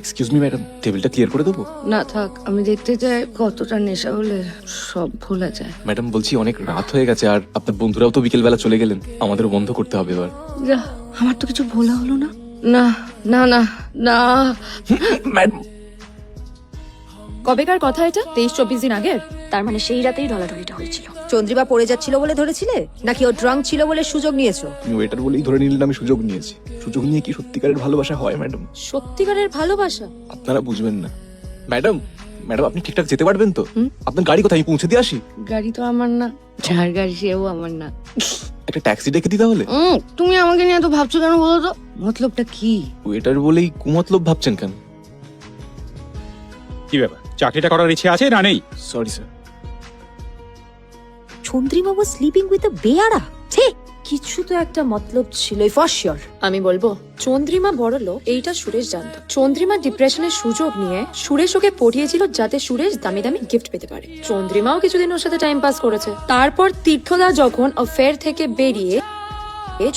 Excuse me madam, টেবিলটা clear করে দেবো? না থাক, আমি দেখতে চাই কতটা নেশা হলে সব ভোলা যায়। ম্যাডাম বলছি অনেক রাত হয়ে গেছে, আর আপনার বন্ধুরাও তো বিকেল বেলা চলে গেলেন, আমাদেরও বন্ধ করতে হবে এবার। যা, আমার তো কিছু ভোলা হলো না। না না না না ম্যাডাম কবেকার কথা এটা? 23-24 দিন আগের? তার মানে সেই রাতেই ঢলাঢলিটা হয়েছিল। চন্দ্রিমা পড়ে যাচ্ছিল বলে ধরেছিলে, নাকি ও ড্রাঙ্ক ছিল বলে সুযোগ নিয়েছো? তুমি ওয়েটার বলেই ধরে নিলেন আমি সুযোগ নিয়েছি। সুযোগ নিয়ে কি সত্যিকারের ভালোবাসা হয় ম্যাডাম? সত্যিকারের ভালোবাসা? আপনারা বুঝবেন না। ম্যাডাম ম্যাডাম আপনি ঠিকঠাক যেতে পারবেন তো? আপনার গাড়ি কোথায়, আমি পৌঁছে দিয়ে আসি? গাড়ি তো আমার না, যার গাড়ি সেও আমার না। একটা ট্যাক্সি ডেকে দিই তাহলে। তুমি আমাকে নিয়ে এত ভাবছো কেন বলো তো? মতলবটা কি? ওয়েটার বলেই কুমতলব ভাবছেন কেন? কি ব্যাপার, চাকরিটা করার ইচ্ছে আছে না নেই? Sorry sir. Chandrima was sleeping with a bearer? ঠিক, কিছু তো একটা মতলব ছিলই ফর শিওর। আমি বলবো চন্দ্রিমা বড় লোক, এইটা সুরেশ জানতো। চন্দ্রিমা ডিপ্রেশনের সুযোগ নিয়ে সুরেশ ওকে পটিয়েছিল যাতে সুরেশ দামি দামি গিফট পেতে পারে। চন্দ্রিমাও কিছুদিন ওর সাথে টাইম পাস করেছে। তারপর তীর্থদা যখন অ্যাফেয়ার থেকে বেরিয়ে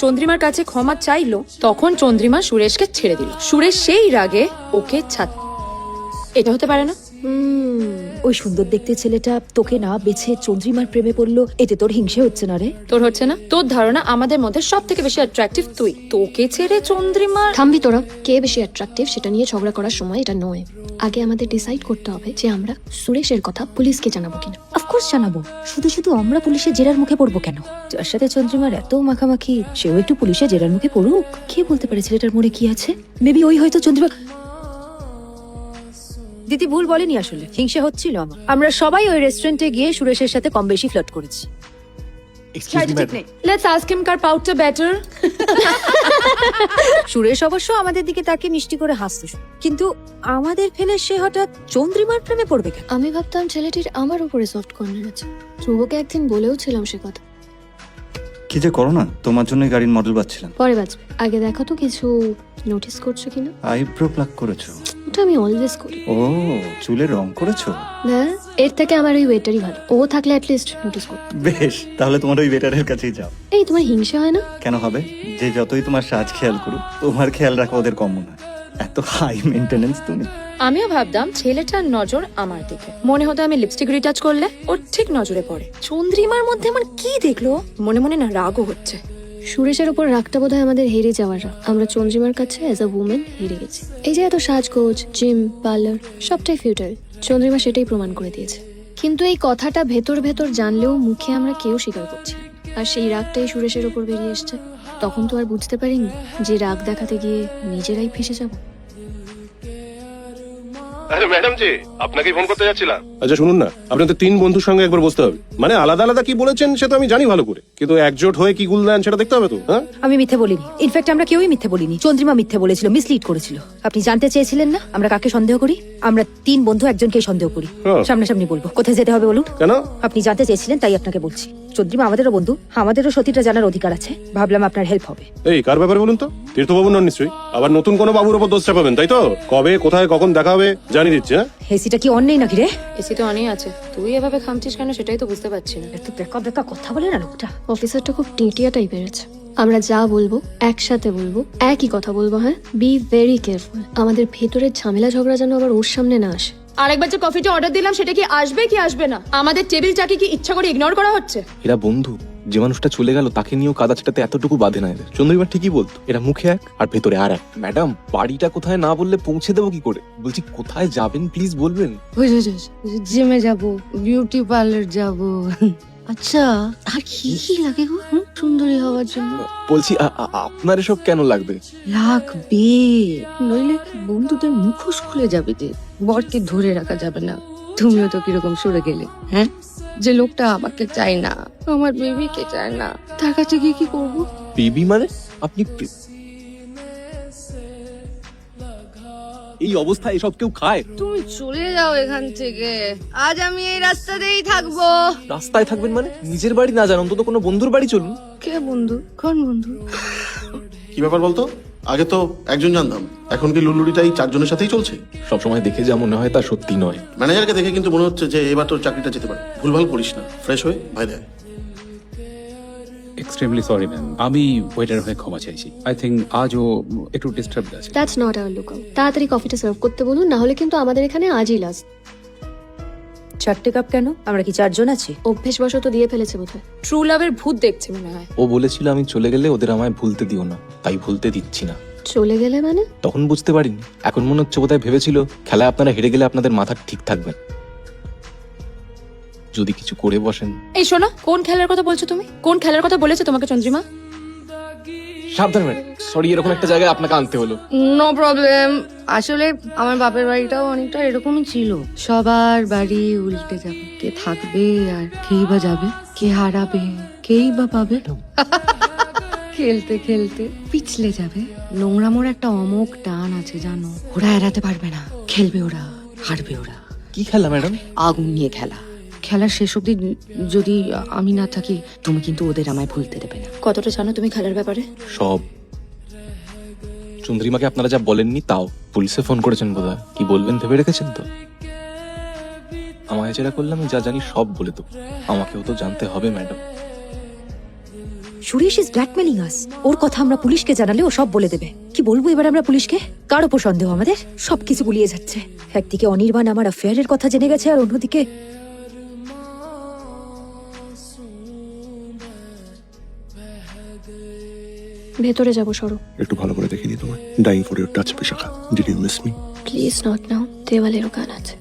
চন্দ্রিমার কাছে ক্ষমা চাইলো, তখন চন্দ্রিমা সুরেশকে ছেড়ে দিল। সুরেশ সেই রাগে ওকে ছাড়। এটা হতে পারে না? ওই সুন্দর দেখতে ছেলেটা তোকে না বেছে চন্দ্রিমার প্রেমে পড়লো, এতে তোর হিংসে হচ্ছে না রে? তোর হচ্ছে না? তোর ধারণা আমাদের মধ্যে সব থেকে বেশি অ্যাট্রাকটিভ তুই। তোকে ছেড়ে চন্দ্রিমার। থামবি তোরা, কে বেশি অ্যাট্রাকটিভ সেটা নিয়ে ঝগড়া করার সময় এটা নয়। আগে আমাদের ডিসাইড করতে হবে যে আমরা সুরেশের কথা পুলিশকে জানাবো কিনা। অফকোর্স জানাবো, শুধু শুধু আমরা পুলিশের জেরার মুখে পড়বো কেন? যার সাথে চন্দ্রিমার এত মাখামাখি, সেও একটু পুলিশের জেরার মুখে পড়ুক। কে বলতে পারে ছেলেটার মনে কি আছে? মেবি ওই হয়তো চন্দ্রিমা। দিদি ভুল বলেনি, আসলে হিংসা হচ্ছিল আমার। আমরা সবাই ওই রেস্টুরেন্টে গিয়ে সুরেশের সাথে কম বেশি ফ্লার্ট করেছি। Excuse me madam. Let's ask him কার পাউটটা বেটার। সুরেশ অবশ্য আমাদের দিকে তাকে মিষ্টি করে হাসতো, কিন্তু আমাদের ফেলে সে হঠাৎ চন্দ্রিমার প্রেমে পড়বে কেন? আমি ভাবতাম ছেলেটির আমার উপরে সফট কর্নার আছে। ধ্রুবকে একদিন বলেও ছিলাম সে কথা। কি যে করো না, তোমার জন্য গাড়ির মডেল বাচ্ছিলাম। পরে বাঁচবে, আগে দেখো তো কিছু নোটিস করছো কিনা। আইব্রো প্লাক করেছো? ওটা আমি অলওয়েজ করি। ও, চুলে রং করেছো? না, এর থেকে আমার ওই ওয়েটারই ভালো। ও থাকলে অ্যাটলিস্ট নোটিস করতো। বেশ, তাহলে তোমার ওই বেটারের কাছেই যাও। এই, তোমার হিংসা হয় না? কেন হবে? যে যতই তোমার সাজ খেয়াল করুক, তোমার খেয়াল রাখা ওদের কম মনে হয়। এত হাই মেইনটেনেন্স তুমি। আমিও ভাবতাম ছেলেটার নজর আমার দিকে। মনে হতো আমি লিপস্টিক রিটাচ করলে ওর ঠিক নজরে পড়ে। চন্দ্রিমার মধ্যে আমার কি দেখলো? মনে মনে না রাগও হচ্ছে। সুরেশের উপর রাগটা বোধহয় আমাদের হেরে যাওয়ার রাগ। আমরা চন্দ্রিমার কাছে অ্যাজ আ উমেন হেরে গেছি। এই যে এত সাজগোজ, জিম, পার্লার সবটাই ফিউটাইল। চন্দ্রিমা সেটাই প্রমাণ করে দিয়েছে। কিন্তু এই কথাটা ভেতর ভেতর জানলেও মুখে আমরা কেউ স্বীকার করছি না। আর সেই রাগটাই সুরেশের উপর বেরিয়ে এসছে। তখন তো আর বুঝতে পারিনি যে রাগ দেখাতে গিয়ে নিজেরাই ফেসে যাব। আরে ম্যাডাম জি, আপনাকেই ফোন করতে যাচ্ছিলাম। আচ্ছা শুনুন না, আপনাদের তিন বন্ধুর সঙ্গে একবার বসতে হবে। মানে আলাদা আলাদা কি বলেছেন সে তো আমি জানি ভালো করে, কিন্তু একজোট হয়ে কি গুল দেন সেটা দেখতে হবে তো। হ্যাঁ, আমি মিথ্যে বলিনি। ইনফ্যাক্ট আমরা কেউই মিথ্যে বলিনি। চন্দ্রিমা মিথ্যে বলেছিল, মিসলিড করেছিল। আপনি জানতে চেয়েছিলেন না আমরা কাকে সন্দেহ করি? আমরা তিন বন্ধু একজনকেই সন্দেহ করি। হ্যাঁ। সামনাসামনি বলবো, কোথায় যেতে হবে বলুন? কেন? আপনি জানতে চেয়েছিলেন তাই আপনাকে বলছি। চন্দ্রিমা আমাদেরও বন্ধু, আমাদেরও সতীটা জানার অধিকার আছে। ভাবলাম আপনার হেল্প হবে। এই কার ব্যাপারে বলুন তো? তীর্থবাবু নন নিশ্চয়ই? আবার নতুন কোনো বাবুর ওপর দোষ চাপাবেন তাই তো? কবে কোথায় কখন দেখা হবে জানিয়ে দিচ্ছি। হ্যাঁ, এসিটা কি অন নেই নাকি রে? এসি তো অনেক আছে, তুই এভাবে খামছিস কেন সেটাই তো বুঝতে পারছি না। এত বেকা বেকা কথা বলে না লোকটা। অফিসারটা খুব টিটিয়া টাইপের আছে। আমরা যা বলবো একসাথে বলবো, একই কথা বলবো। হ্যাঁ, বি ভেরি কেয়ারফুল। আমাদের ভেতরের ঝামেলা ঝগড়া যেন আবার ওর সামনে না আসে। আরেকবার যে কফিটা অর্ডার দিলাম সেটা কি আসবে কি আসবে না? আমাদের টেবিলটাকে কি ইচ্ছা করে ইগনোর করা হচ্ছে? এরা বন্ধু, যে মানুষটা চলে গেল তাকে নিয়েও কাদা ছেটাতে এতটুকু বাধে না এদের। চন্দ্রিমা ঠিকই বলতো, এরা মুখে এক আর ভেতরে আর এক। ম্যাডাম বাড়িটা কোথায় না বললে পৌঁছে দেবো কি করে? বলছি কোথায় যাবেন প্লিজ বলবেন। জিমে যাব, বিউটি পার্লার যাব। আচ্ছা, আর কি কি লাগে গো সুন্দরী হওয়ার জন্য? বলছি আপনার এসব কেন লাগবে? লাগবে, নইলে বন্ধুদের মুখোশ খুলে যাবে যে। বরকে ধরে রাখা যাবে না। তুমিও তো কিরকম সরে গেলে। হ্যাঁ, যে লোকটা আমাকে চায় না, আমার বেবিকে চায় না, তার কাছে গিয়ে কি করবো? বেবি মানে? আপনি এই অবস্থায় এসব কেউ খায়? তুমি চলে যাও এখান থেকে। আজ আমি এই রাস্তাতেই থাকবো। রাস্তায় থাকবেন মানে? নিজের বাড়ি না যান, অন্তত কোনো বন্ধুর বাড়ি চলুন। কে বন্ধু? কোন বন্ধু? কি ব্যাপার বলতো? আগে তো একজন জানতাম, এখন কি লুলুড়িটাই চারজনের সাথেই চলছে? সবসময় দেখে যা মনে হয় তা সত্যি নয়। ম্যানেজারকে দেখে কিন্তু মনে হচ্ছে যে এবার তোর চাকরিটা যেতে পারে। ভুলভাল করিস না, ফ্রেশ হয়ে ভাই দেয়। এক্সট্রিমলি সরি ম্যাম, আমি ওয়েটার হয়ে ক্ষমা চাইছি। আই থিঙ্ক আজ ও একটু ডিস্টার্ব আছে। That's not our look out. তাড়াতাড়ি কফিটা সার্ভ করতে বলুন, না হলে কিন্তু আমাদের এখানে আজই লাস্ট। 4টে কাপ কেন? আমরা কি 4 জন আছি? অভ্যেসবশত দিয়ে ফেলেছে বোধহয়। ট্রু লাভের ভূত দেখছে মনে হয়। ও বলেছিল আমি চলে গেলে ওদের আমায় ভুলতে দিও না, তাই ভুলতে দিচ্ছি না। চলে গেলে মানে? তখন বুঝতে পারিনি, এখন মনে হচ্ছে বোধহয় ভেবেছিল খেলায় আপনারা হেরে গেলে আপনাদের মাথা ঠিক থাকবে না। যদি কিছু করে বসেন। এই শোনো, কোন খেলার কথা বলছো তুমি? কোন খেলার কথা বলেছে তোমাকে চন্দ্রিমা? সাবধান ম্যাডাম, সরি এরকম একটা জায়গায় আপনাকে আনতে হলো। No problem. আসলে আমার বাপের বাড়িটাও অনেকটা এরকমই ছিল। সবার বাড়ি উল্টে যাবে, কে থাকবে আর কেই বা যাবে, কে হারাবে কেই বা পাবে। খেলতে খেলতে পিছলে যাবে। নোংরামোর একটা অমোক টান আছে জানো, ওরা এড়াতে পারবে না। খেলবে ওরা, হারবে ওরা। কি খেলা ম্যাডাম? আগুন নিয়ে খেলা। খেলার শেষ অব্দি যদি আমি না থাকি, তুমি কিন্তু ওদের আমায় ভুলতে দেবে না। কতটা জানো তুমি খেলার ব্যাপারে? সব। চন্দ্রিমাকে আপনারা যা বলেননি তাও। পুলিশে ফোন করেছেন বোধহয়, কি বলবেন ভেবে রেখেছেন তো? আমায় যেটা করলাম যা জানি সব বলে তো, আমাকেও তো জানতে হবে ম্যাডাম। সুরেশ ইজ ব্ল্যাকমেলিং আস। ওর কথা আমরা পুলিশকে জানালে ও সব বলে দেবে। কি বলবো এবার আমরা পুলিশকে? কার উপর সন্দেহ আমাদের? সবকিছু গুলিয়ে যাচ্ছে। একদিকে অনির্বাণ আমার অ্যাফেয়ারের কথা জেনে গেছে, আর অন্যদিকে ভেতরে যাবো, সরো। একটু ভালো করে দেখে দিই তোমায়। Dying for your touch Bishakha, did you miss me? Please not now, দেওয়ালেরও গান আছে।